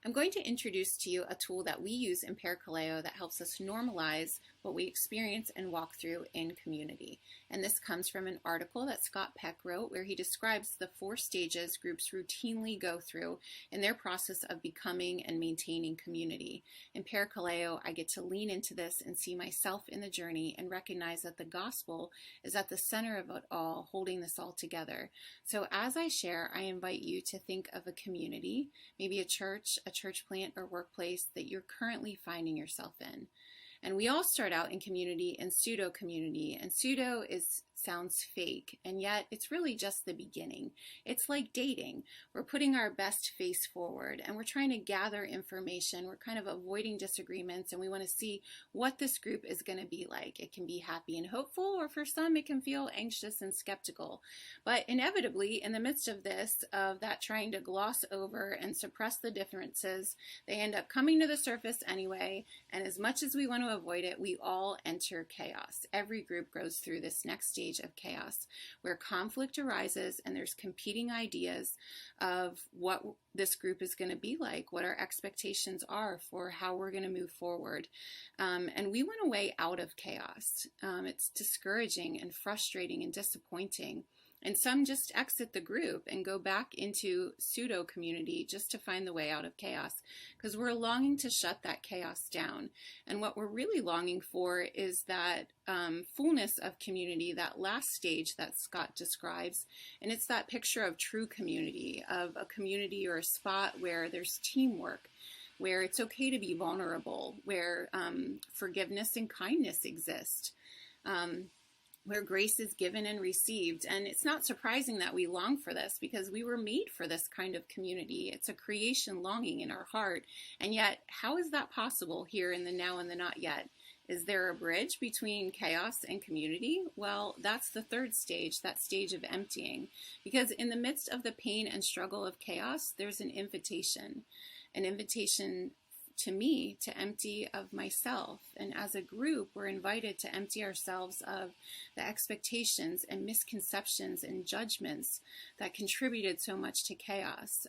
I'm going to introduce to you a tool that we use in Parakaleo that helps us normalize what we experience and walk through in community. And this comes from an article that Scott Peck wrote where he describes the 4 stages groups routinely go through in their process of becoming and maintaining community. In Parakaleo, I get to lean into this and see myself in the journey and recognize that the gospel is at the center of it all, holding this all together. So as I share, I invite you to think of a community, maybe a church plant or workplace that you're currently finding yourself in. And we all start out in community and pseudo community, and pseudo sounds fake, and yet it's really just the beginning. It's like dating. We're putting our best face forward and we're trying to gather information. We're kind of avoiding disagreements and we want to see what this group is going to be like. It can be happy and hopeful, or for some it can feel anxious and skeptical. But inevitably, in the midst of this, of that trying to gloss over and suppress the differences, they end up coming to the surface anyway, and as much as we want to avoid it, we all enter chaos. Every group goes through this next stage of chaos where conflict arises and there's competing ideas of what this group is going to be like, what our expectations are for how we're going to move forward. And we want a way out of chaos. It's discouraging and frustrating and disappointing. And some just exit the group and go back into pseudo community just to find the way out of chaos, because we're longing to shut that chaos down. And what we're really longing for is that fullness of community, that last stage that Scott describes. And it's that picture of true community, of a community or a spot where there's teamwork, where it's okay to be vulnerable, where forgiveness and kindness exist. Where grace is given and received. And it's not surprising that we long for this, because we were made for this kind of community. It's a creation longing in our heart. And yet, how is that possible here in the now and the not yet? Is there a bridge between chaos and community? Well, that's the 3rd stage, that stage of emptying. Because in the midst of the pain and struggle of chaos, there's an invitation to me to empty of myself. And as a group, we're invited to empty ourselves of the expectations and misconceptions and judgments that contributed so much to chaos.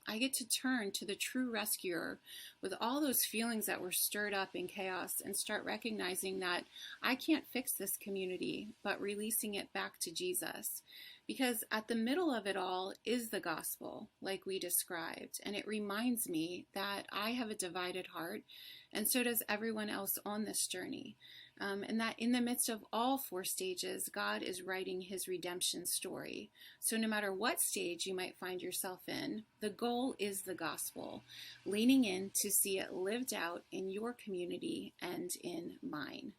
I get to turn to the true rescuer with all those feelings that were stirred up in chaos and start recognizing that I can't fix this community, but releasing it back to Jesus. Because at the middle of it all is the gospel, like we described. And it reminds me that I have a divided heart, and so does everyone else on this journey. And that in the midst of all 4 stages, God is writing his redemption story. So no matter what stage you might find yourself in, the goal is the gospel, leaning in to see it lived out in your community and in mine.